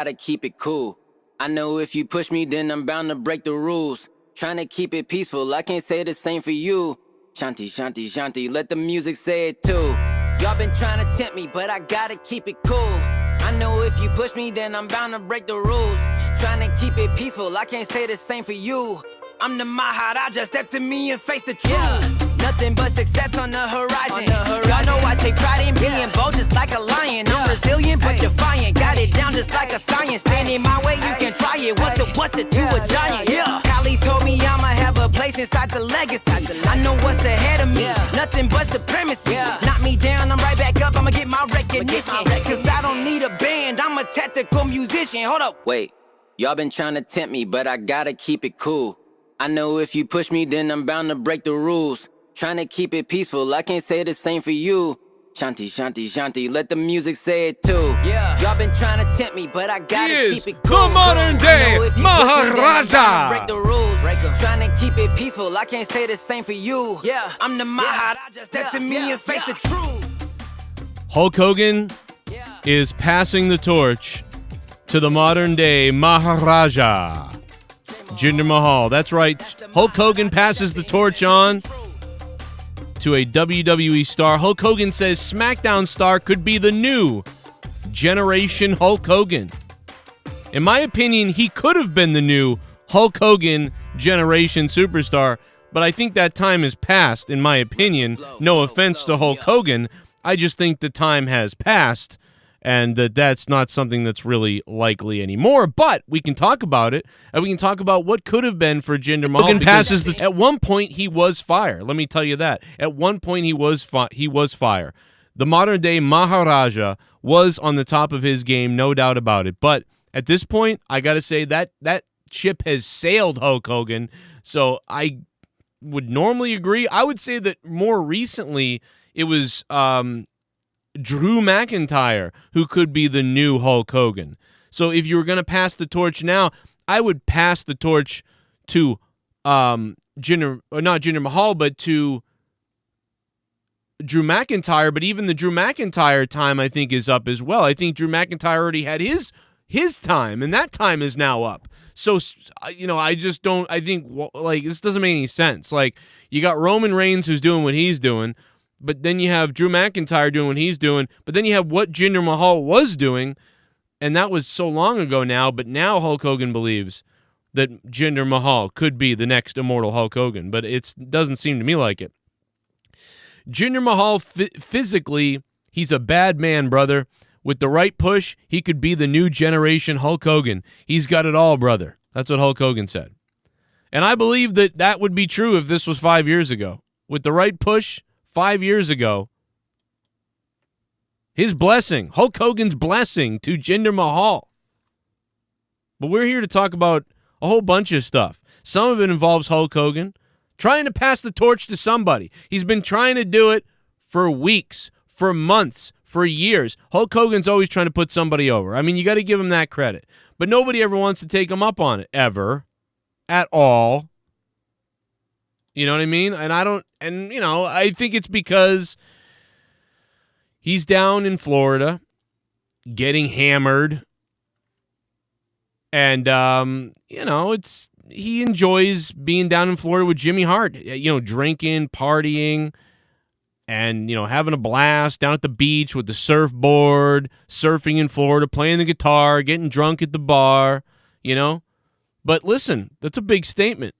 gotta keep it cool. I know if you push me, then I'm bound to break the rules. Trying to keep it peaceful, I can't say the same for you. Shanti, shanti, shanti, let the music say it too. Y'all been trying to tempt me, but I gotta keep it cool. I know if you push me, then I'm bound to break the rules. Trying to keep it peaceful, I can't say the same for you. I'm the Maharaja, step to me and face the truth. Nothing but success on the horizon. Y'all know I take pride in being bold just like a lion. I'm resilient but defiant, got it down just like a science. Stand in my way, you can try it. What's it to a giant? Khali told me I'ma have a place inside the legacy. I know what's ahead of me, nothing but supremacy. Knock me down, I'm right back up, I'ma get my recognition. Cause I don't need a band, I'm a tactical musician. Hold up. Wait, y'all been trying to tempt me, but I gotta keep it cool. I know if you push me, then I'm bound to break the rules. Trying to keep it peaceful, I can't say the same for you. Shanti, shanti, shanti, let the music say it too. Y'all been trying to tempt me, but I gotta keep it cool. The modern day Maharaja. Break the rules. Trying to keep it peaceful, I can't say the same for you. I'm the Maharaja, step to me and face the truth. Hulk Hogan is passing the torch to the modern day Maharaja, Jinder Mahal. That's right. Hulk Hogan passes the torch on to a WWE star. Hulk Hogan says SmackDown star could be the new generation Hulk Hogan. In my opinion, he could have been the new Hulk Hogan generation superstar, but I think that time has passed, in my opinion. No offense to Hulk Hogan. I just think the time has passed, and that's not something that's really likely anymore. But we can talk about it, and we can talk about what could have been for Jinder Mahal. Hogan passes at one point, he was fire. Let me tell you that. At one point, he was fire. The modern-day Maharaja was on the top of his game, no doubt about it. But at this point, I got to say that ship has sailed, Hulk Hogan. So I would normally agree. I would say that more recently, it was Drew McIntyre who could be the new Hulk Hogan. So if you were going to pass the torch now, I would pass the torch to not Jinder Mahal, but to Drew McIntyre. But even the Drew McIntyre time, I think, is up as well. I think Drew McIntyre already had his time, and that time is now up. So, I just don't, I think, like, this doesn't make any sense. Like, you got Roman Reigns who's doing what he's doing, but then you have Drew McIntyre doing what he's doing, but then you have what Jinder Mahal was doing, and that was so long ago now, but now Hulk Hogan believes that Jinder Mahal could be the next immortal Hulk Hogan, but it doesn't seem to me like it. Jinder Mahal, physically, he's a bad man, brother. With the right push, he could be the new generation Hulk Hogan. He's got it all, brother. That's what Hulk Hogan said. And I believe that would be true if this was 5 years ago. With the right push, 5 years ago, his blessing, Hulk Hogan's blessing to Jinder Mahal. But we're here to talk about a whole bunch of stuff. Some of it involves Hulk Hogan trying to pass the torch to somebody. He's been trying to do it for weeks, for months, for years. Hulk Hogan's always trying to put somebody over. I mean, you got to give him that credit. But nobody ever wants to take him up on it, ever, at all. You know what I mean? And I think it's because he's down in Florida getting hammered. And, he enjoys being down in Florida with Jimmy Hart, drinking, partying, and, having a blast down at the beach with the surfboard, surfing in Florida, playing the guitar, getting drunk at the bar, But listen, that's a big statement.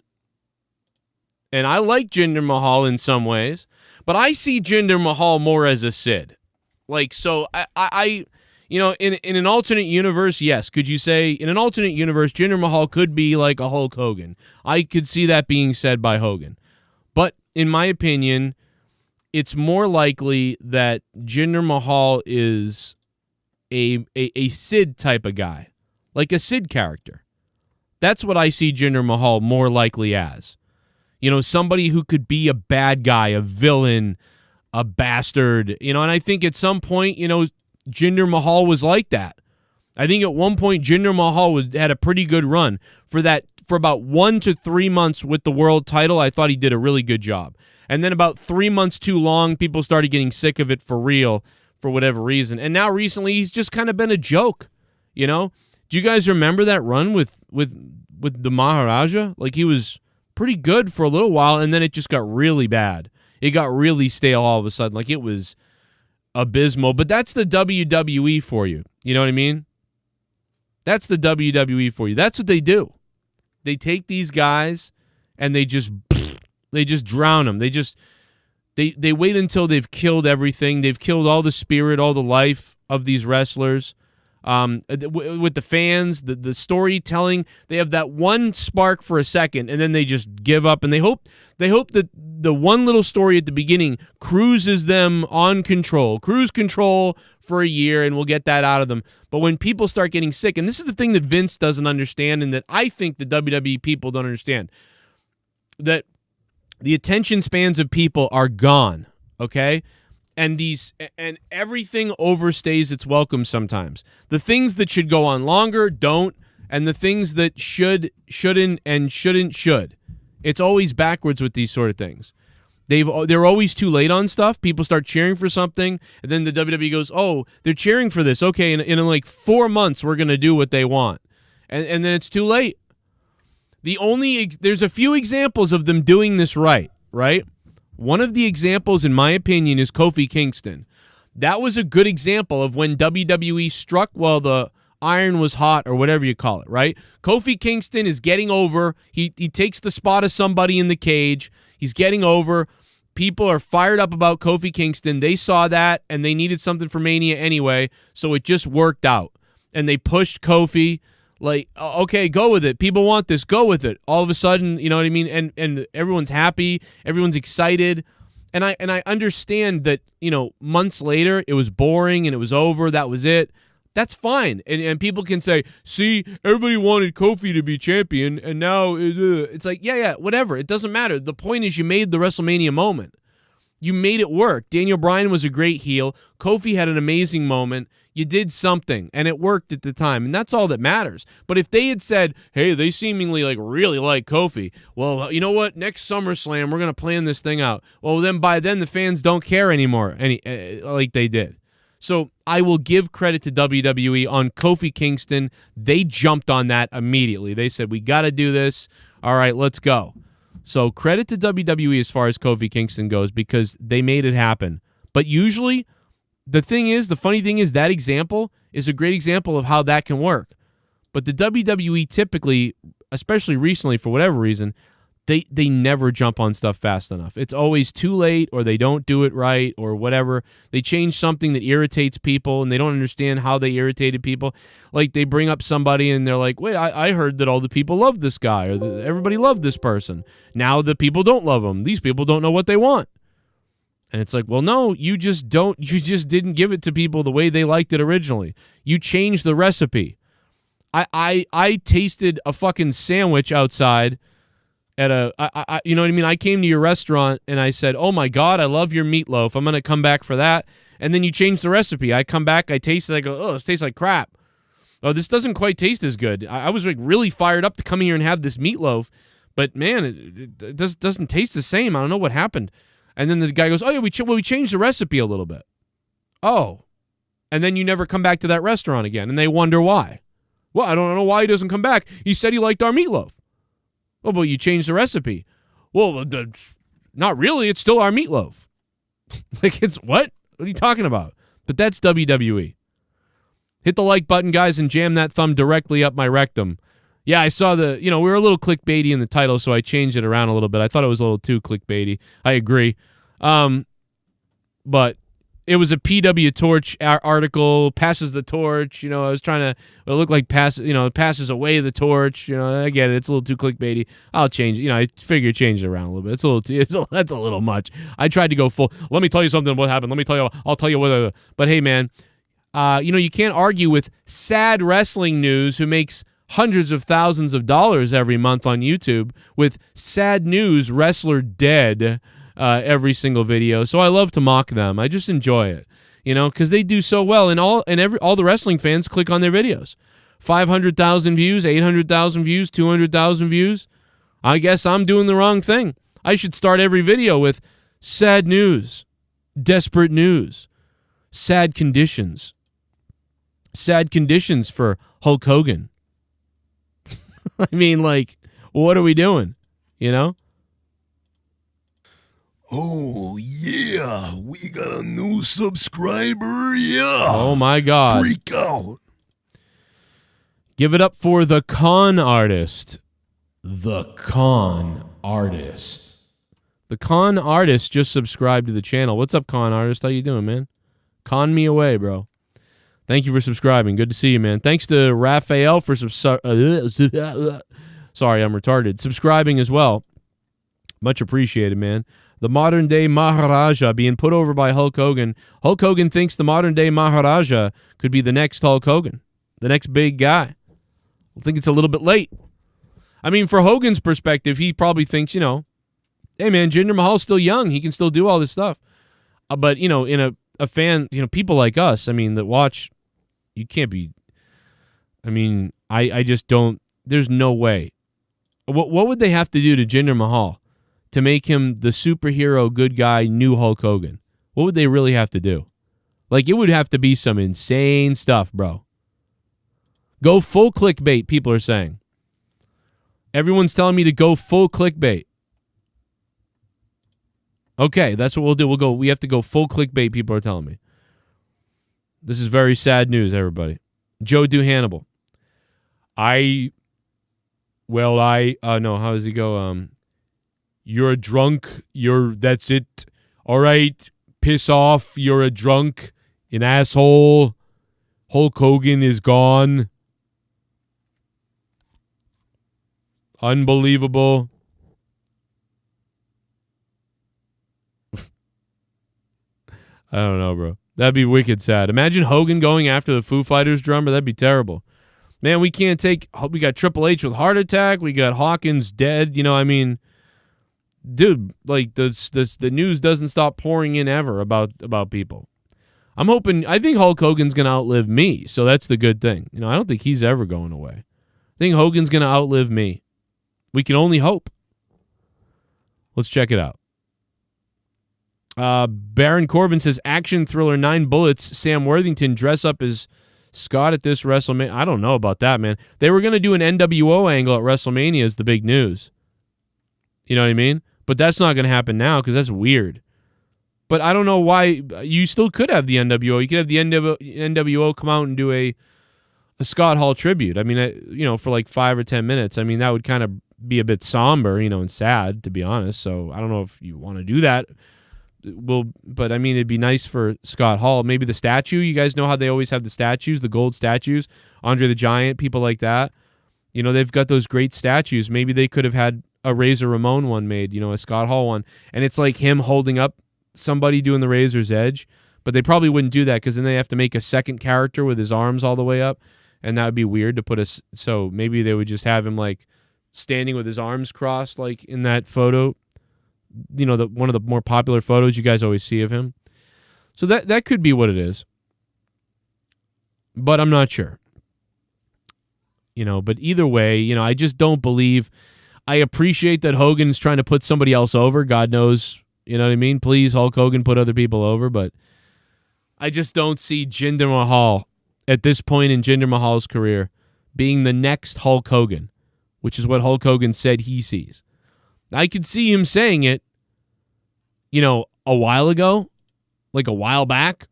And I like Jinder Mahal in some ways, but I see Jinder Mahal more as a Sid. Like, so in an alternate universe, yes. Could you say in an alternate universe, Jinder Mahal could be like a Hulk Hogan? I could see that being said by Hogan. But in my opinion, it's more likely that Jinder Mahal is a Sid type of guy, like a Sid character. That's what I see Jinder Mahal more likely as. Somebody who could be a bad guy, a villain, a bastard. And I think at some point, Jinder Mahal was like that. I think at one point Jinder Mahal had a pretty good run for about 1 to 3 months with the world title. I thought he did a really good job. And then about 3 months too long, people started getting sick of it for real for whatever reason. And now recently he's just kind of been a joke, Do you guys remember that run with the Maharaja? Like, he was pretty good for a little while, and then it just got really bad. It got really stale all of a sudden. Like, it was abysmal. But that's the WWE for you. You know what I mean? That's the WWE for you. That's what they do. They take these guys and they just drown them. They wait until they've killed everything. They've killed all the spirit, all the life of these wrestlers. With the fans, the storytelling, they have that one spark for a second, and then they just give up. And they hope that the one little story at the beginning cruises them on cruise control for a year, and we'll get that out of them. But when people start getting sick, and this is the thing that Vince doesn't understand, and that I think the WWE people don't understand, that the attention spans of people are gone. Okay. And everything overstays its welcome sometimes. The things that should go on longer don't, and the things that shouldn't, and shouldn't should. It's always backwards with these sort of things. They're always too late on stuff. People start cheering for something, and then the WWE goes, "Oh, they're cheering for this. Okay, in like 4 months we're gonna do what they want," and then it's too late. There's a few examples of them doing this right. One of the examples, in my opinion, is Kofi Kingston. That was a good example of when WWE struck while the iron was hot, or whatever you call it, right? Kofi Kingston is getting over. He takes the spot of somebody in the cage. He's getting over. People are fired up about Kofi Kingston. They saw that, and they needed something for Mania anyway, so it just worked out. And they pushed Kofi. Like, okay, go with it. People want this. Go with it. All of a sudden, you know what I mean? And everyone's happy. Everyone's excited. And I understand that, months later, it was boring and it was over. That was it. That's fine. And people can say, see, everybody wanted Kofi to be champion, and now it's like, yeah, whatever. It doesn't matter. The point is you made the WrestleMania moment. You made it work. Daniel Bryan was a great heel. Kofi had an amazing moment. You did something, and it worked at the time, and that's all that matters. But if they had said, hey, they seemingly really like Kofi, well, you know what? Next SummerSlam, we're going to plan this thing out. Well, then by then, the fans don't care anymore like they did. So I will give credit to WWE on Kofi Kingston. They jumped on that immediately. They said, we got to do this. All right, let's go. So credit to WWE as far as Kofi Kingston goes, because they made it happen. But usually, the funny thing is that example is a great example of how that can work. But the WWE typically, especially recently for whatever reason, they never jump on stuff fast enough. It's always too late, or they don't do it right, or whatever. They change something that irritates people, and they don't understand how they irritated people. Like, they bring up somebody, and they're like, wait, I heard that all the people loved this guy, or everybody loved this person. Now the people don't love him. These people don't know what they want. And it's like, well, no, you just didn't give it to people the way they liked it originally. You changed the recipe. I tasted a fucking sandwich outside at you know what I mean? I came to your restaurant and I said, oh my God, I love your meatloaf. I'm going to come back for that. And then you changed the recipe. I come back, I taste it, I go, oh, this tastes like crap. Oh, this doesn't quite taste as good. I was like really fired up to come here and have this meatloaf, but man, it doesn't taste the same. I don't know what happened. And then the guy goes, oh, yeah, we changed the recipe a little bit. Oh. And then you never come back to that restaurant again, and they wonder why. Well, I don't know why he doesn't come back. He said he liked our meatloaf. Oh, but you changed the recipe. Well, not really. It's still our meatloaf. Like, it's what? What are you talking about? But that's WWE. Hit the like button, guys, and jam that thumb directly up my rectum. Yeah, I saw we were a little clickbaity in the title, so I changed it around a little bit. I thought it was a little too clickbaity. I agree. But it was a PW Torch article, passes the torch. I was trying to, it looked like passes away the torch. I get it. It's a little too clickbaity. I'll change it. I figure change it around a little bit. That's a little much. I tried to go full. Let me tell you something what happened. I'll tell you what. But hey, man, you can't argue with sad wrestling news who makes hundreds of thousands of dollars every month on YouTube with sad news, wrestler dead, every single video. So I love to mock them. I just enjoy it, because they do so well, and all the wrestling fans click on their videos. 500,000 views, 800,000 views, 200,000 views. I guess I'm doing the wrong thing. I should start every video with sad news, desperate news, sad conditions. sad conditions for Hulk Hogan. I mean, like, what are we doing? You know? Oh, yeah. We got a new subscriber. Yeah. Oh, my God. Freak out. Give it up for the Con Artist. The Con Artist. The Con Artist just subscribed to the channel. What's up, Con Artist? How you doing, man? Con me away, bro. Thank you for subscribing. Good to see you, man. Thanks to Raphael for sorry, I'm retarded. Subscribing as well. Much appreciated, man. The modern day Maharaja being put over by Hulk Hogan. Hulk Hogan thinks the modern day Maharaja could be the next Hulk Hogan, the next big guy. I think it's a little bit late. I mean, for Hogan's perspective, he probably thinks, you know, hey, man, Jinder Mahal's still young. He can still do all this stuff. But, you know, in a fan, you know, people like us, I mean, that watch, you can't be, I mean, I just don't, there's no way. What would they have to do to Jinder Mahal to make him the superhero good guy, new Hulk Hogan? What would they really have to do? Like, it would have to be some insane stuff, bro. Go full clickbait, people are saying. Everyone's telling me to go full clickbait. Okay, that's what we'll do. We have to go full clickbait, people are telling me. This is very sad news, everybody. Joe Do Hannibal. No, how does he go? You're a drunk. That's it. All right, piss off. You're a drunk, an asshole. Hulk Hogan is gone. Unbelievable. I don't know, bro. That'd be wicked sad. Imagine Hogan going after the Foo Fighters drummer. That'd be terrible. Man, we can't take... We got Triple H with heart attack. We got Hawkins dead. You know, I mean... Dude, like, the news doesn't stop pouring in ever about people. I'm hoping... I think Hulk Hogan's going to outlive me, so that's the good thing. You know, I don't think he's ever going away. I think Hogan's going to outlive me. We can only hope. Let's check it out. Baron Corbin says, action thriller, 9 bullets. Sam Worthington dress up as Scott at this WrestleMania. I don't know about that, man. They were going to do an NWO angle at WrestleMania is the big news. You know what I mean? But that's not going to happen now because that's weird. But I don't know why. You still could have the NWO. You could have the NWO come out and do a Scott Hall tribute. I mean, you know, for like 5 or 10 minutes. I mean, that would kind of be a bit somber, you know, and sad, to be honest. So I don't know if you want to do that. But I mean, it'd be nice for Scott Hall. Maybe the statue. You guys know how they always have the statues, the gold statues, Andre the Giant, people like that. You know, they've got those great statues. Maybe they could have had a Razor Ramon one made, you know, a Scott Hall one. And it's like him holding up somebody doing the Razor's Edge. But they probably wouldn't do that because then they have to make a second character with his arms all the way up. And that would be weird to put us. So maybe they would just have him like standing with his arms crossed, like in that photo. You know, one of the more popular photos you guys always see of him. So that could be what it is. But I'm not sure. You know, but either way, you know, I just don't believe. I appreciate that Hogan's trying to put somebody else over. God knows, you know what I mean? Please, Hulk Hogan, put other people over. But I just don't see Jinder Mahal at this point in Jinder Mahal's career being the next Hulk Hogan, which is what Hulk Hogan said he sees. I could see him saying it, you know, a while ago, like a while back,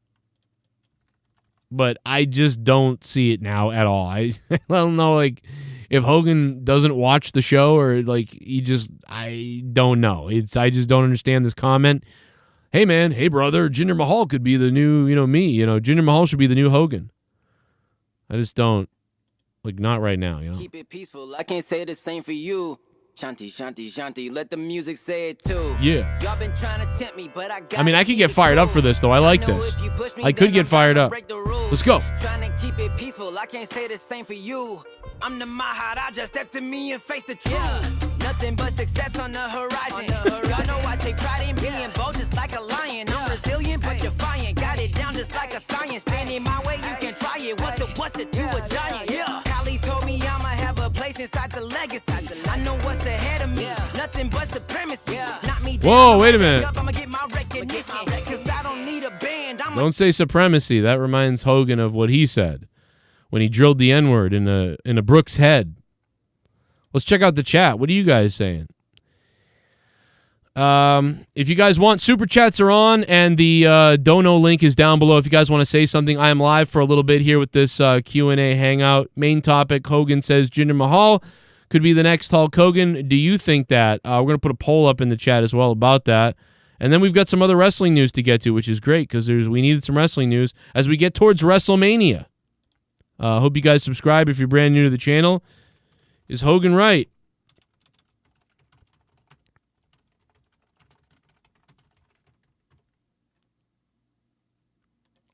but I just don't see it now at all. I don't know, like, if Hogan doesn't watch the show or, like, I don't know. I just don't understand this comment. Hey, man, hey, brother, Jinder Mahal could be the new, you know, me. You know, Jinder Mahal should be the new Hogan. I just don't, like, not right now, you know. Keep it peaceful. I can't say the same for you. Shanti, shanti, shanti, let the music say it too. Yeah. Y'all been trying to tempt me, but I mean, I could get fired up for this, though. I like this. I could get fired up. Let's go. Trying to keep it peaceful. I can't say the same for you. I'm the Maharaja. Step to me and face the truth. Nothing but success on the horizon. Y'all know I take pride in being bold, just like a lion. I'm resilient but defiant. Got it down just like a science. Stand in my way, you can try it. What's it to a giant? Yeah. Khali told me I'ma have a place inside the legacy. I know what's ahead of me. Nothing but supremacy. Not me. Whoa, wait a minute. I'ma get my recognition. Cause I don't need a band. Don't say supremacy. That reminds Hogan of what he said. when he drilled the N-word in a Brooks head. Let's check out the chat. What are you guys saying? If you guys want, Super Chats are on, and the Dono link is down below. If you guys want to say something, I am live for a little bit here with this Q&A hangout. Main topic, Hogan says Jinder Mahal could be the next Hulk Hogan. Do you think that? We're going to put a poll up in the chat as well about that. And then we've got some other wrestling news to get to, which is great because we needed some wrestling news as we get towards WrestleMania. Hope you guys subscribe if you're brand new to the channel. Is Hogan right?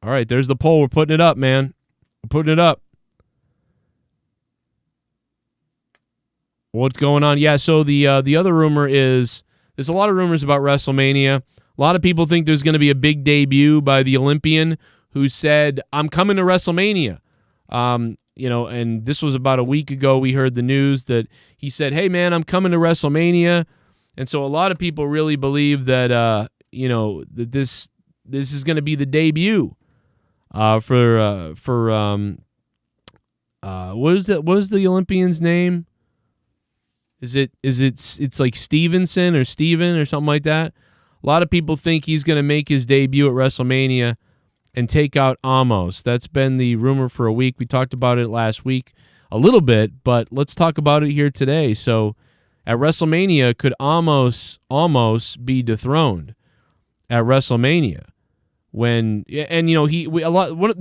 All right, there's the poll. We're putting it up, man. We're putting it up. What's going on? Yeah, so the other rumor is there's a lot of rumors about WrestleMania. A lot of people think there's going to be a big debut by the Olympian who said, I'm coming to WrestleMania. And this was about a week ago. We heard the news that he said, hey, man, I'm coming to WrestleMania. And so a lot of people really believe that, that this is going to be the debut. What is the Olympian's name? It's like Stevenson or Steven or something like that. A lot of people think he's going to make his debut at WrestleMania and take out Amos. That's been the rumor for a week. We talked about it last week a little bit, but let's talk about it here today. So at WrestleMania, could Amos almost be dethroned at WrestleMania? The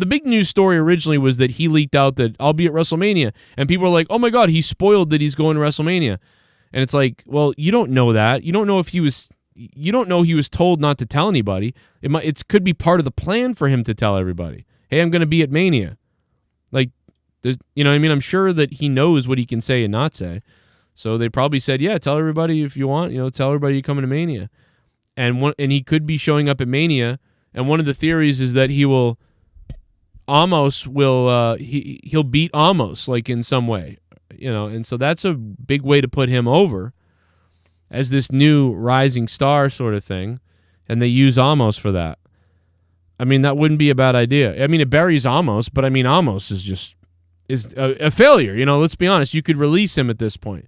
big news story originally was that he leaked out that I'll be at WrestleMania, and people were like, "Oh my God, he's spoiled that he's going to WrestleMania," and it's like, well, you don't know that. You don't know if he was. You don't know he was told not to tell anybody. It could be part of the plan for him to tell everybody, "Hey, I'm going to be at Mania." Like, you know what I mean? I'm sure that he knows what he can say and not say, so they probably said, "Yeah, tell everybody if you want. Tell everybody you're coming to Mania," and he could be showing up at Mania. And one of the theories is that he'll beat Amos like in some way, and so that's a big way to put him over as this new rising star sort of thing, and they use Amos for that. I mean, that wouldn't be a bad idea. I mean, it buries Amos, but I mean, Amos is a failure. Let's be honest. You could release him at this point.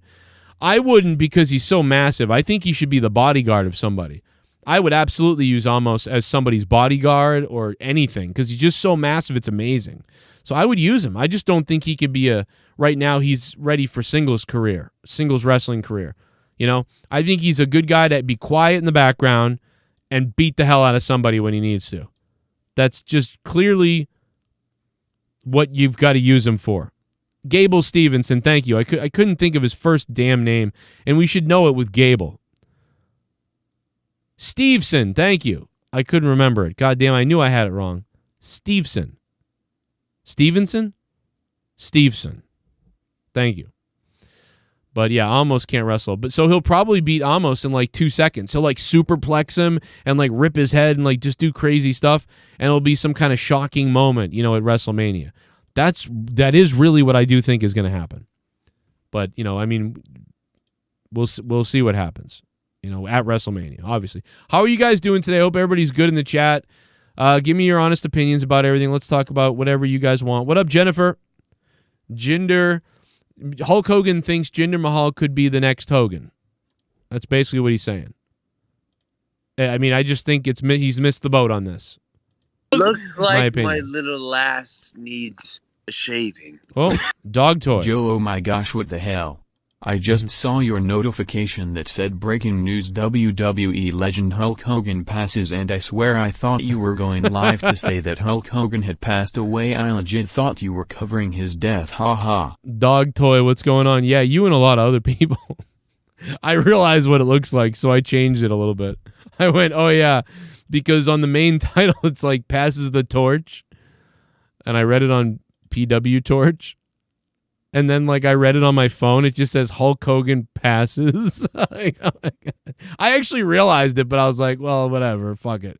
I wouldn't because he's so massive. I think he should be the bodyguard of somebody. I would absolutely use Amos as somebody's bodyguard or anything because he's just so massive, it's amazing. So I would use him. I just don't think he could be right now he's ready for singles wrestling career. I think he's a good guy to be quiet in the background and beat the hell out of somebody when he needs to. That's just clearly what you've got to use him for. Gable Stevenson, thank you. I couldn't think of his first damn name, and we should know it with Gable. Steveson, thank you. I couldn't remember it. God damn, I knew I had it wrong. Stevenson. Stevenson? Steveson. Thank you. But yeah, Amos can't wrestle. But so he'll probably beat Amos in like 2 seconds. He'll like superplex him and like rip his head and like just do crazy stuff. And it'll be some kind of shocking moment, at WrestleMania. That is really what I do think is going to happen. But, I mean, we'll see what happens. At WrestleMania, obviously. How are you guys doing today? I hope everybody's good in the chat. Give me your honest opinions about everything. Let's talk about whatever you guys want. What up, Jennifer? Hulk Hogan thinks Jinder Mahal could be the next Hogan. That's basically what he's saying. I mean, I just think he's missed the boat on this. Looks like my little lass needs a shaving. Oh, dog toy. Joe, oh my gosh, what the hell? I just saw your notification that said breaking news, WWE legend Hulk Hogan passes, and I swear I thought you were going live to say that Hulk Hogan had passed away. I legit thought you were covering his death, haha. Dog toy, what's going on? Yeah, you and a lot of other people. I realized what it looks like, so I changed it a little bit. I went, oh yeah, because on the main title it's like passes the torch, and I read it on PW Torch. And then, I read it on my phone. It just says Hulk Hogan passes. I actually realized it, but I was like, well, whatever. Fuck it,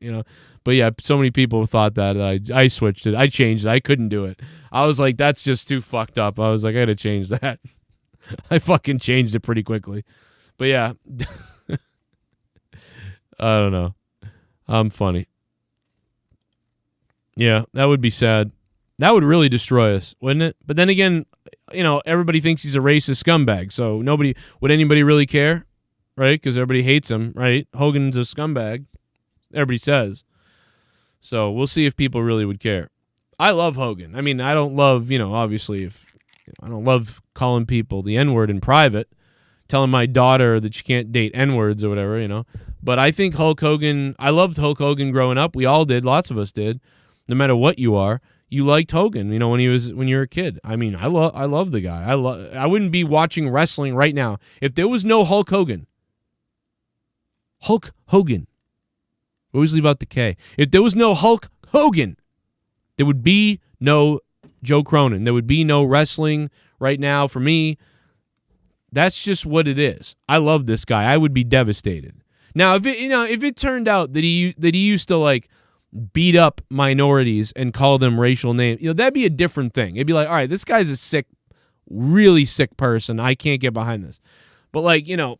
But, yeah, so many people thought that. I switched it. I changed it. I couldn't do it. I was like, that's just too fucked up. I was like, I got to change that. I fucking changed it pretty quickly. But, yeah. I don't know. I'm funny. Yeah, that would be sad. That would really destroy us, wouldn't it? But then again, you know, everybody thinks he's a racist scumbag, so would anybody really care, right? Because everybody hates him, right? Hogan's a scumbag, everybody says. So we'll see if people really would care. I love Hogan. I mean, I don't love, you know, obviously, I don't love calling people the N-word in private, telling my daughter that she can't date N-words or whatever, you know. But I think Hulk Hogan, I loved Hulk Hogan growing up. We all did. Lots of us did. No matter what you are. You liked Hogan, you know, when you were a kid. I mean, I love the guy. I wouldn't be watching wrestling right now if there was no Hulk Hogan. Hulk Hogan. Always leave out the K. If there was no Hulk Hogan, there would be no Joe Cronin. There would be no wrestling right now for me. That's just what it is. I love this guy. I would be devastated. Now, if it turned out that he used to like beat up minorities and call them racial names, you know, that'd be a different thing. It'd be like, all right, this guy's a sick, really sick person. I can't get behind this. But like, you know,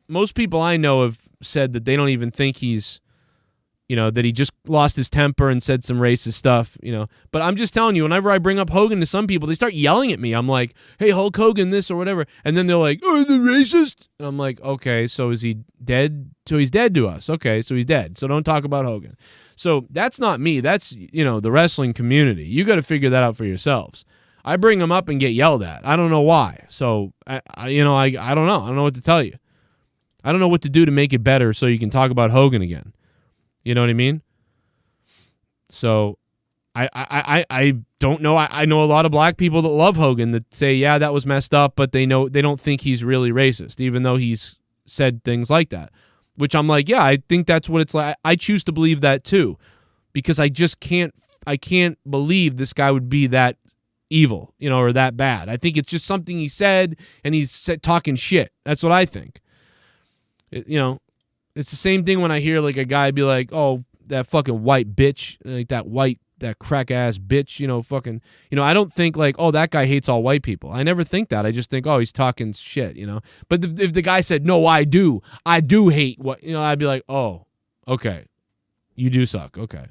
most people I know have said that they don't even think he's, you know, that he just lost his temper and said some racist stuff, you know. But I'm just telling you, whenever I bring up Hogan to some people, they start yelling at me. I'm like, hey, Hulk Hogan, this or whatever. And then they're like, oh, the racist? And I'm like, okay, so is he dead? So he's dead to us. Okay, so he's dead. So don't talk about Hogan. So that's not me. That's, you know, the wrestling community. You got to figure that out for yourselves. I bring them up and get yelled at. I don't know why. So, I don't know. I don't know what to tell you. I don't know what to do to make it better so you can talk about Hogan again. You know what I mean? So I don't know. I know a lot of black people that love Hogan that say, yeah, that was messed up, but they don't think he's really racist, even though he's said things like that. Which I'm like, yeah, I think that's what it's like. I choose to believe that too, because I can't believe this guy would be that evil, you know, or that bad. I think it's just something he said, and he's talking shit. That's what I think. You know, it's the same thing when I hear like a guy be like, oh, that fucking white bitch, like that crack ass bitch, you know, fucking, you know, I don't think like, oh, that guy hates all white people. I never think that. I just think, oh, he's talking shit, you know. But if the guy said, no, I do hate what, you know, I'd be like, oh, okay, you do suck. Okay.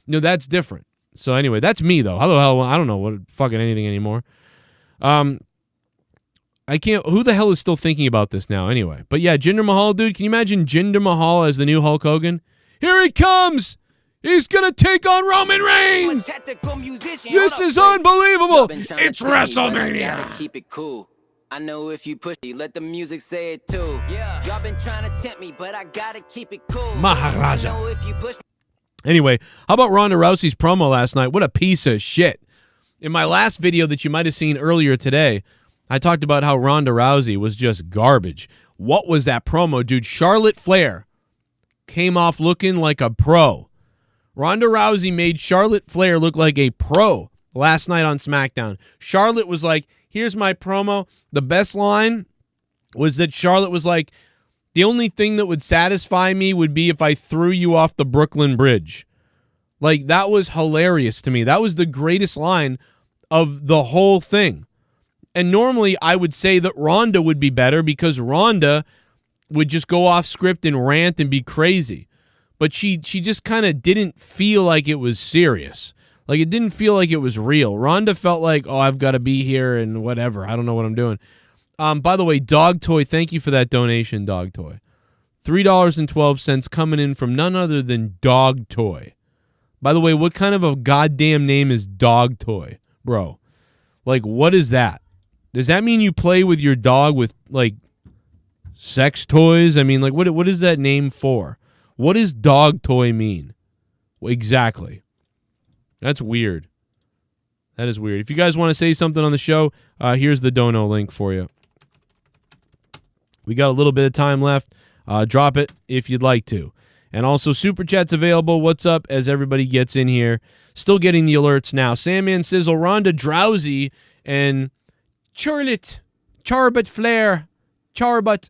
You know, that's different. So anyway, that's me though. How the hell, I don't know what fucking anything anymore. I can't, who the hell is still thinking about this now anyway? But yeah, Jinder Mahal, dude, can you imagine Jinder Mahal as the new Hulk Hogan? Here he comes! He's gonna take on Roman Reigns! This is unbelievable! It's WrestleMania! Keep it cool. I know if you push me, let the music say it too. Yeah. Y'all been trying to tempt me, but I gotta keep it cool. Maharaja. Anyway, how about Ronda Rousey's promo last night? What a piece of shit. In my last video that you might have seen earlier today, I talked about how Ronda Rousey was just garbage. What was that promo, dude? Charlotte Flair came off looking like a pro. Ronda Rousey made Charlotte Flair look like a pro last night on SmackDown. Charlotte was like, here's my promo. The best line was that Charlotte was like, the only thing that would satisfy me would be if I threw you off the Brooklyn Bridge. Like, that was hilarious to me. That was the greatest line of the whole thing. And normally I would say that Ronda would be better because Ronda would just go off script and rant and be crazy. But she just kind of didn't feel like it was serious. Like, it didn't feel like it was real. Ronda felt like, oh, I've got to be here and whatever. I don't know what I'm doing. By the way, Dog Toy, thank you for that donation, Dog Toy. $3.12 coming in from none other than Dog Toy. By the way, what kind of a goddamn name is Dog Toy, bro? Like, what is that? Does that mean you play with your dog with, like, sex toys? I mean, like, what is that name for? What does Dog Toy mean? Exactly. That's weird. That is weird. If you guys want to say something on the show, here's the dono link for you. We got a little bit of time left. Drop it if you'd like to. And also, Super Chat's available. What's up as everybody gets in here? Still getting the alerts now. Sandman Sizzle, Ronda Drowsy, and Charlotte, Charbot Flair, Charbot.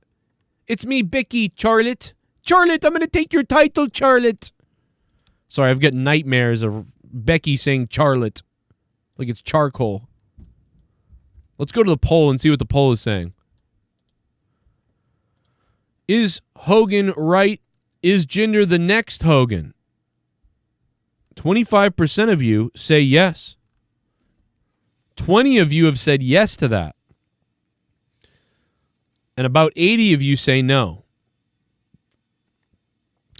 It's me, Becky, Charlotte. Charlotte, I'm going to take your title, Charlotte. Sorry, I've got nightmares of Becky saying Charlotte. Like it's charcoal. Let's go to the poll and see what the poll is saying. Is Hogan right? Is Jinder the next Hogan? 25% of you say yes. 20 of you have said yes to that. And about 80 of you say no.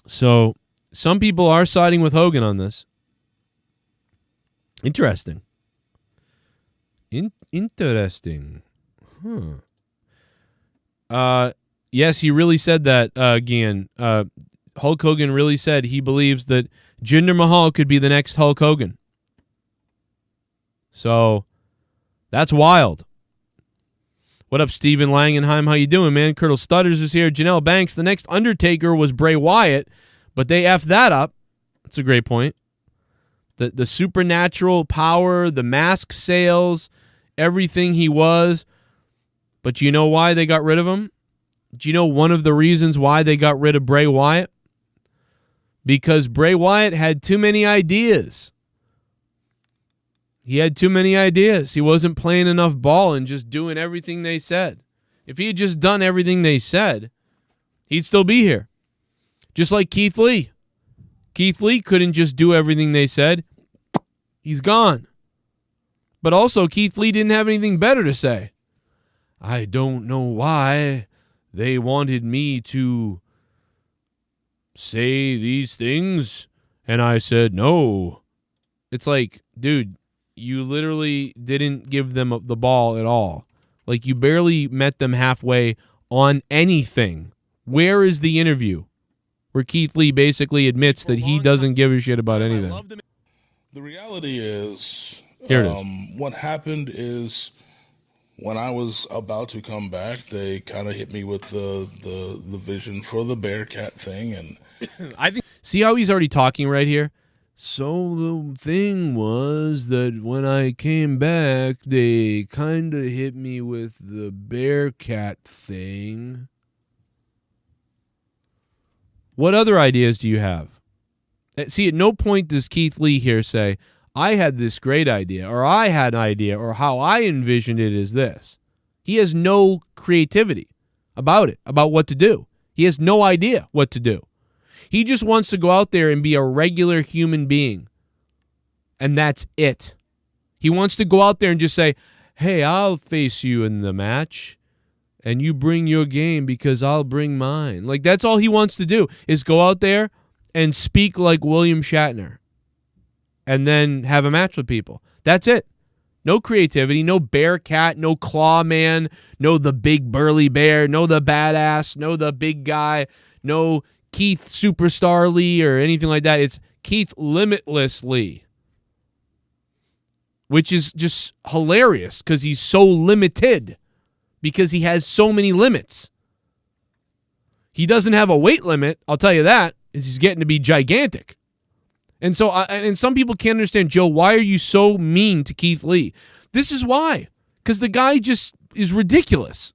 So some people are siding with Hogan on this. Interesting. Interesting. Yes, he really said that, again. Hulk Hogan really said he believes that Jinder Mahal could be the next Hulk Hogan. So that's wild. What up, Steven Langenheim? How you doing, man? Colonel Stutters is here. Janelle Banks. The next Undertaker was Bray Wyatt, but they effed that up. That's a great point. The supernatural power, the mask sales, everything he was. But you know why they got rid of him? Do you know one of the reasons why they got rid of Bray Wyatt? Because Bray Wyatt had too many ideas. He had too many ideas. He wasn't playing enough ball and just doing everything they said. If he had just done everything they said, he'd still be here. Just like Keith Lee. Keith Lee couldn't just do everything they said. He's gone. But also, Keith Lee didn't have anything better to say. I don't know why they wanted me to say these things, and I said no. It's like, dude, you literally didn't give them the ball at all. Like, you barely met them halfway on anything. Where is the interview where Keith Lee basically admits that he doesn't give a shit about anything? The reality is, Here it is. What happened is when I was about to come back, they kind of hit me with the vision for the Bearcat thing, and I think. See how he's already talking right here? So the thing was that when I came back, they kind of hit me with the Bearcat thing. What other ideas do you have? See, at no point does Keith Lee here say, I had this great idea, or I had an idea, or how I envisioned it is this. He has no creativity about it, about what to do. He has no idea what to do. He just wants to go out there and be a regular human being. And that's it. He wants to go out there and just say, hey, I'll face you in the match, and you bring your game because I'll bring mine. Like, that's all he wants to do, is go out there and speak like William Shatner and then have a match with people. That's it. No creativity, no Bearcat, no Claw Man, no the big burly bear, no the badass, no the big guy, no Keith Superstar Lee or anything like that. It's Keith Limitless Lee, which is just hilarious because he's so limited, because he has so many limits. He doesn't have a weight limit, I'll tell you that, is he's getting to be gigantic. And so, and some people can't understand, Joe, why are you so mean to Keith Lee? This is why. Because the guy just is ridiculous.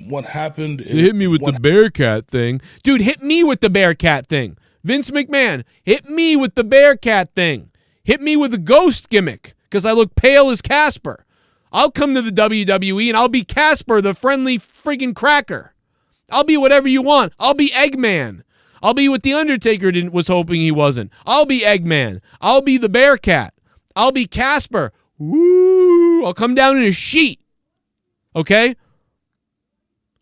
what happened is... They hit me with the Bearcat thing. Dude, hit me with the Bearcat thing. Vince McMahon, hit me with the Bearcat thing. Hit me with a ghost gimmick because I look pale as Casper. I'll come to the WWE and I'll be Casper, the friendly friggin' cracker. I'll be whatever you want. I'll be Eggman. I'll be what The Undertaker was hoping he wasn't. I'll be Eggman. I'll be the Bearcat. I'll be Casper. Woo! I'll come down in a sheet. Okay?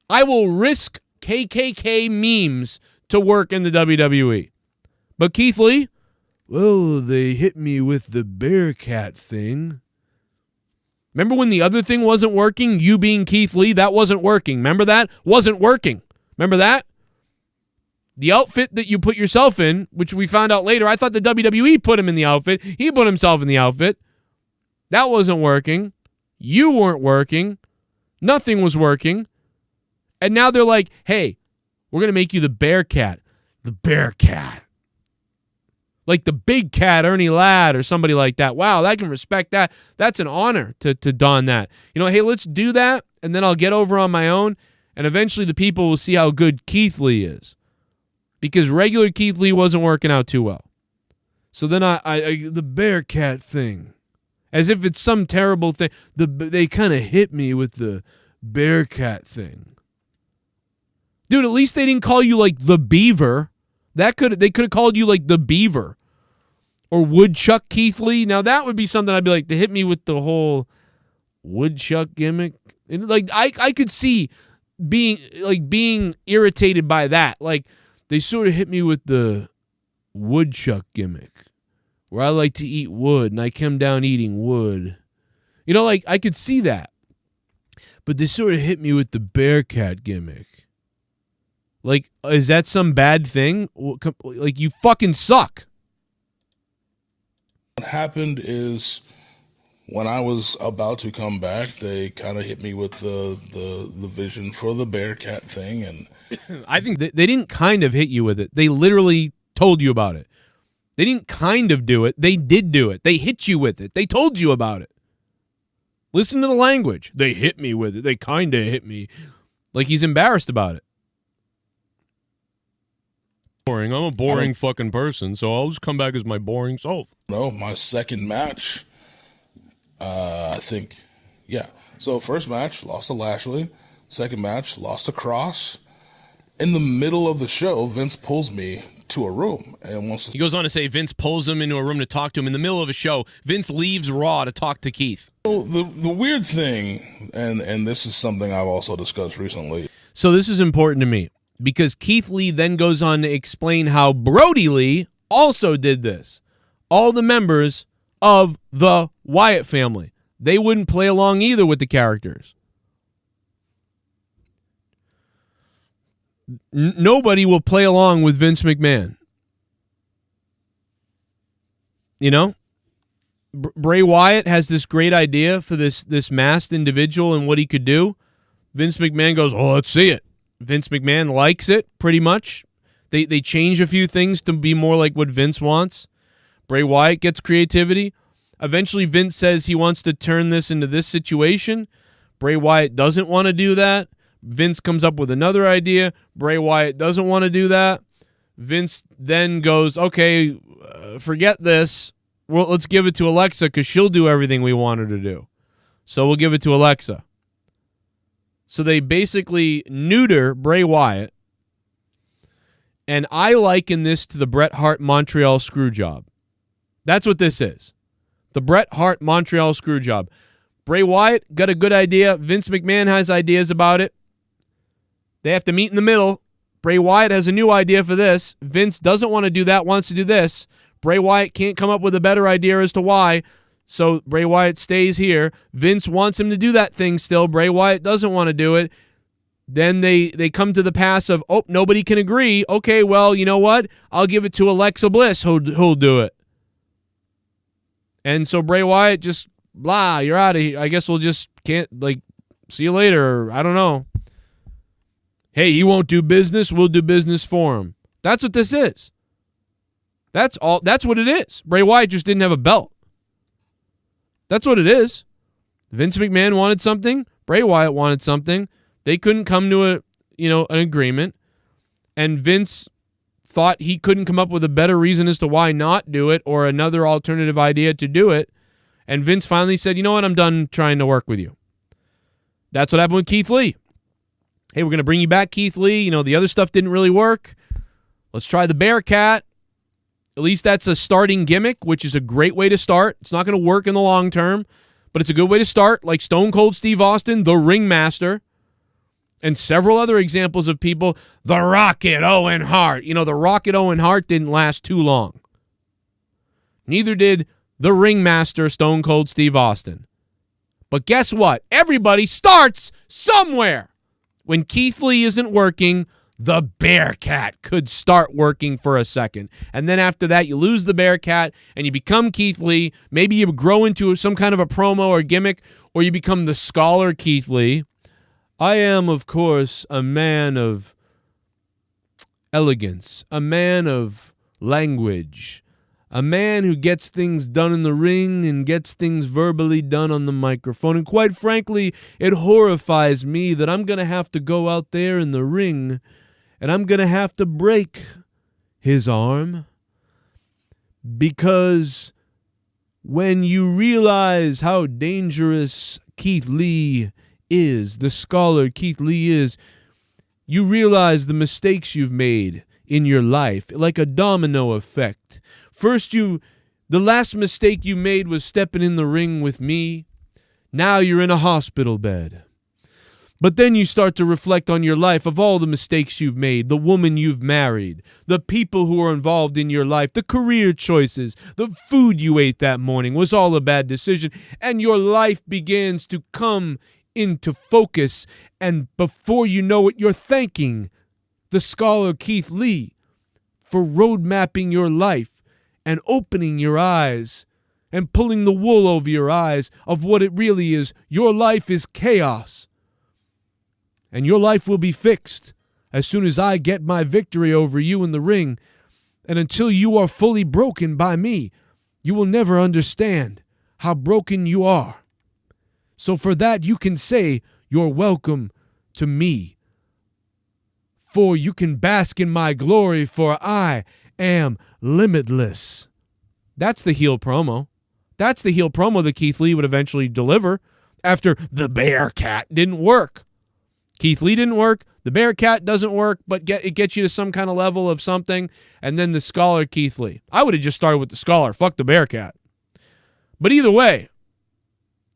I will risk KKK memes to work in the WWE. But Keith Lee? Well, they hit me with the Bearcat thing. Remember when the other thing wasn't working? You being Keith Lee, that wasn't working. Remember that? Wasn't working. Remember that? The outfit that you put yourself in, which we found out later, I thought the WWE put him in the outfit. He put himself in the outfit. That wasn't working. You weren't working. Nothing was working. And now they're like, hey, we're going to make you the Bearcat. The Bearcat. Like the big cat, Ernie Ladd, or somebody like that. Wow, I can respect that. That's an honor to don that. You know, hey, let's do that, and then I'll get over on my own, and eventually the people will see how good Keith Lee is. Because regular Keith Lee wasn't working out too well. So then the Bearcat thing. As if it's some terrible thing. They kind of hit me with the Bearcat thing. Dude, at least they didn't call you like the Beaver. They could have called you like the Beaver or Woodchuck Keith Lee. Now that would be something I'd be like, they hit me with the whole woodchuck gimmick. And like I could see being irritated by that. Like they sort of hit me with the woodchuck gimmick, where I like to eat wood and I come down eating wood. You know, like I could see that. But they sort of hit me with the Bearcat gimmick. Like, is that some bad thing? Like, you fucking suck. What happened is when I was about to come back, they kind of hit me with the vision for the Bearcat thing. And I think they didn't kind of hit you with it. They literally told you about it. They didn't kind of do it. They did do it. They hit you with it. They told you about it. Listen to the language. They hit me with it. They kind of hit me. Like he's embarrassed about it. Boring. I'm a boring fucking person, so I'll just come back as my boring self. No, my second match, I think, yeah. So first match, lost to Lashley. Second match, lost to Cross. In the middle of the show, Vince pulls me to a room and wants to... He goes on to say Vince pulls him into a room to talk to him. In the middle of a show, Vince leaves Raw to talk to Keith. So the weird thing, and this is something I've also discussed recently. So this is important to me, because Keith Lee then goes on to explain how Brody Lee also did this. All the members of the Wyatt family, they wouldn't play along either with the characters. Nobody will play along with Vince McMahon. You know? Bray Wyatt has this great idea for this masked individual and what he could do. Vince McMahon goes, oh, let's see it. Vince McMahon likes it, pretty much. They change a few things to be more like what Vince wants. Bray Wyatt gets creativity. Eventually, Vince says he wants to turn this into this situation. Bray Wyatt doesn't want to do that. Vince comes up with another idea. Bray Wyatt doesn't want to do that. Vince then goes, okay, forget this. Well, let's give it to Alexa because she'll do everything we want her to do. So we'll give it to Alexa. So they basically neuter Bray Wyatt. And I liken this to the Bret Hart Montreal Screwjob. That's what this is. The Bret Hart Montreal Screwjob. Bray Wyatt got a good idea. Vince McMahon has ideas about it. They have to meet in the middle. Bray Wyatt has a new idea for this. Vince doesn't want to do that, wants to do this. Bray Wyatt can't come up with a better idea as to why, so Bray Wyatt stays here. Vince wants him to do that thing still. Bray Wyatt doesn't want to do it. Then they come to the pass of, oh, nobody can agree. Okay, well, you know what? I'll give it to Alexa Bliss who'll do it. And so Bray Wyatt just, blah, you're out of here. I guess we'll just see you later. Or I don't know. Hey, he won't do business. We'll do business for him. That's what this is. That's all. That's what it is. Bray Wyatt just didn't have a belt. That's what it is. Vince McMahon wanted something. Bray Wyatt wanted something. They couldn't come to an agreement. And Vince thought he couldn't come up with a better reason as to why not do it or another alternative idea to do it. And Vince finally said, you know what? I'm done trying to work with you. That's what happened with Keith Lee. Hey, we're going to bring you back, Keith Lee. You know, the other stuff didn't really work. Let's try the Bearcat. At least that's a starting gimmick, which is a great way to start. It's not going to work in the long term, but it's a good way to start, like Stone Cold Steve Austin, the Ringmaster, and several other examples of people. The Rocket Owen Hart. You know, the Rocket Owen Hart didn't last too long. Neither did the Ringmaster, Stone Cold Steve Austin. But guess what? Everybody starts somewhere. When Keith Lee isn't working, the Bearcat could start working for a second. And then after that, you lose the Bearcat and you become Keith Lee. Maybe you grow into some kind of a promo or gimmick, or you become the scholar Keith Lee. I am, of course, a man of elegance, a man of language, a man who gets things done in the ring and gets things verbally done on the microphone. And quite frankly, it horrifies me that I'm going to have to go out there in the ring and I'm going to have to break his arm. Because when you realize how dangerous Keith Lee is, the scholar Keith Lee is, you realize the mistakes you've made in your life, like a domino effect. First, the last mistake you made was stepping in the ring with me. Now you're in a hospital bed. But then you start to reflect on your life, of all the mistakes you've made, the woman you've married, the people who are involved in your life, the career choices, the food you ate that morning was all a bad decision, and your life begins to come into focus, and before you know it, you're thanking the scholar Keith Lee for road mapping your life and opening your eyes and pulling the wool over your eyes of what it really is. Your life is chaos. And your life will be fixed as soon as I get my victory over you in the ring. And until you are fully broken by me, you will never understand how broken you are. So for that, you can say, you're welcome to me. For you can bask in my glory, for I am limitless. That's the heel promo. That's the heel promo that Keith Lee would eventually deliver after the Bearcat didn't work. Keith Lee didn't work, the Bearcat doesn't work, but it gets you to some kind of level of something, and then the scholar Keith Lee. I would have just started with the scholar. Fuck the Bearcat. But either way,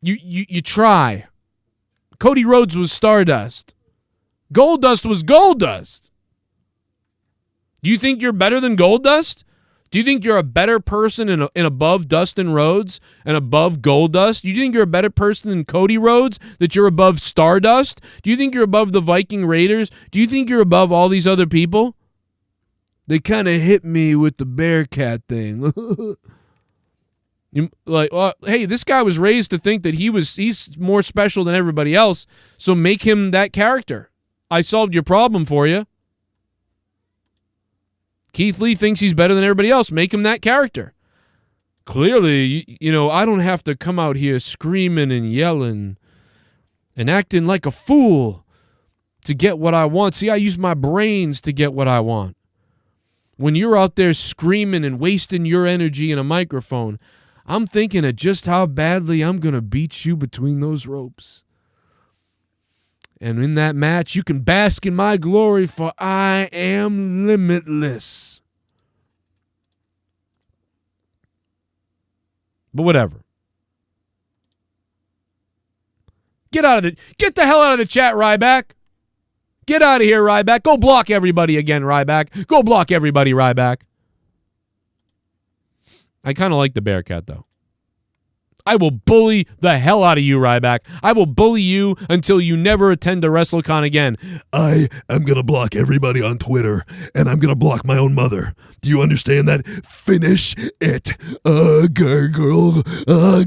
you try. Cody Rhodes was Stardust. Goldust was Goldust. Do you think you're better than Goldust? Do you think you're a better person and above Dustin Rhodes and above Goldust? Do you think you're a better person than Cody Rhodes, that you're above Stardust? Do you think you're above the Viking Raiders? Do you think you're above all these other people? They kind of hit me with the Bearcat thing. Hey, this guy was raised to think that he's more special than everybody else, so make him that character. I solved your problem for you. Keith Lee thinks he's better than everybody else. Make him that character. Clearly, I don't have to come out here screaming and yelling and acting like a fool to get what I want. See, I use my brains to get what I want. When you're out there screaming and wasting your energy in a microphone, I'm thinking of just how badly I'm going to beat you between those ropes. And in that match, you can bask in my glory, for I am limitless. But whatever. Get the hell out of the chat, Ryback. Get out of here, Ryback. Go block everybody again, Ryback. Go block everybody, Ryback. I kind of like the Bearcat, though. I will bully the hell out of you, Ryback. I will bully you until you never attend a WrestleCon again. I am going to block everybody on Twitter, and I'm going to block my own mother. Do you understand that? Finish it. Gurgle. Oh,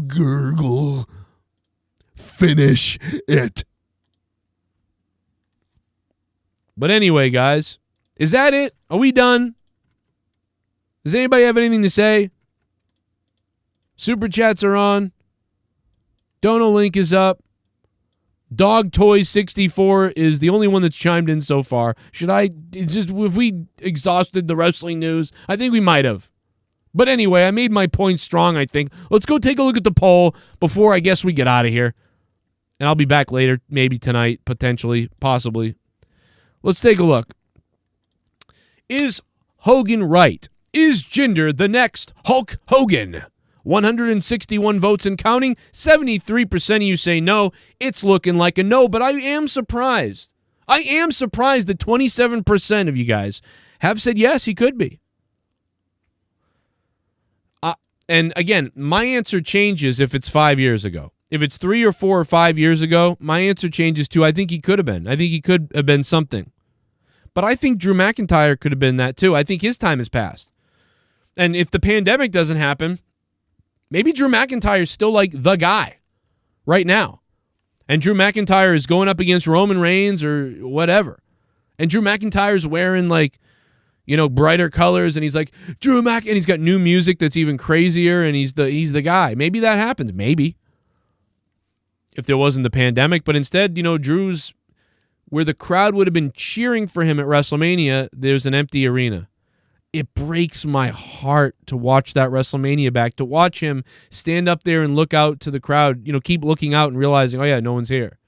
gurgle. Finish it. But anyway, guys, is that it? Are we done? Does anybody have anything to say? Super chats are on. Dono link is up. Dog Toys 64 is the only one that's chimed in so far. If we exhausted the wrestling news? I think we might have. But anyway, I made my point strong, I think. Let's go take a look at the poll before I guess we get out of here. And I'll be back later, maybe tonight, potentially, possibly. Let's take a look. Is Hogan right? Is Jinder the next Hulk Hogan? 161 votes and counting. 73% of you say no. It's looking like a no, but I am surprised. I am surprised that 27% of you guys have said yes, he could be. And again, my answer changes if it's 5 years ago. If it's 3 or 4 or 5 years ago, my answer changes to I think he could have been. I think he could have been something. But I think Drew McIntyre could have been that too. I think his time has passed. And if the pandemic doesn't happen, maybe Drew McIntyre is still like the guy right now. And Drew McIntyre is going up against Roman Reigns or whatever. And Drew McIntyre's wearing brighter colors, and he's like, and he's got new music that's even crazier, and he's the guy. Maybe that happens. Maybe. If there wasn't the pandemic. But instead, Drew's where the crowd would have been cheering for him at WrestleMania, there's an empty arena. It breaks my heart to watch that WrestleMania back, to watch him stand up there and look out to the crowd, keep looking out and realizing, oh yeah, no one's here.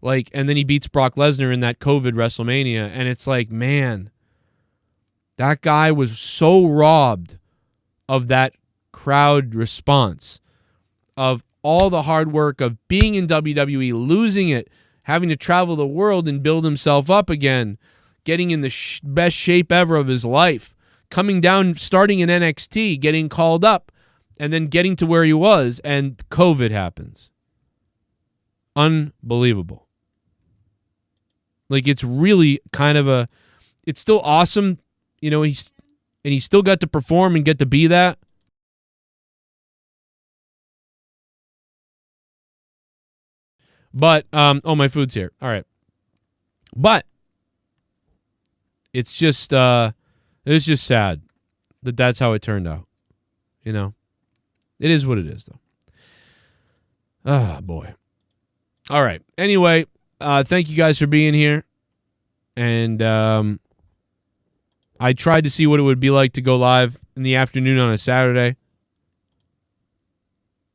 And then he beats Brock Lesnar in that COVID WrestleMania, and it's like, man, that guy was so robbed of that crowd response of all the hard work of being in WWE, losing it, having to travel the world and build himself up again, getting in the best shape ever of his life, coming down, starting in NXT, getting called up, and then getting to where he was, and COVID happens. Unbelievable. Like, it's really kind of it's still awesome, you know, he still got to perform and get to be that. But, oh, my food's here. All right. But it's just sad that that's how it turned out. You know, it is what it is, though. Ah, boy. All right. Anyway, thank you guys for being here. And I tried to see what it would be like to go live in the afternoon on a Saturday.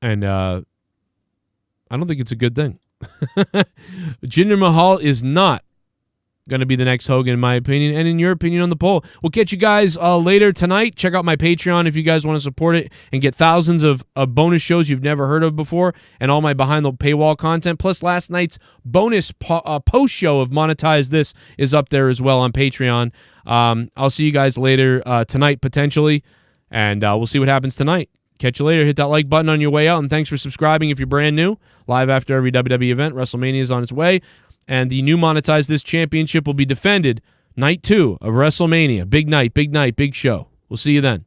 And I don't think it's a good thing. Jinder Mahal is not going to be the next Hogan, in my opinion, and in your opinion on the poll. We'll catch you guys later tonight. Check out my Patreon if you guys want to support it and get thousands of bonus shows you've never heard of before and all my behind-the-paywall content. Plus, last night's bonus post show of Monetize This is up there as well on Patreon. I'll see you guys later tonight, potentially, and we'll see what happens tonight. Catch you later. Hit that like button on your way out, and thanks for subscribing if you're brand new. Live after every WWE event. WrestleMania is on its way, and the new Monetize This championship will be defended night 2 of WrestleMania. Big night, big show. We'll see you then.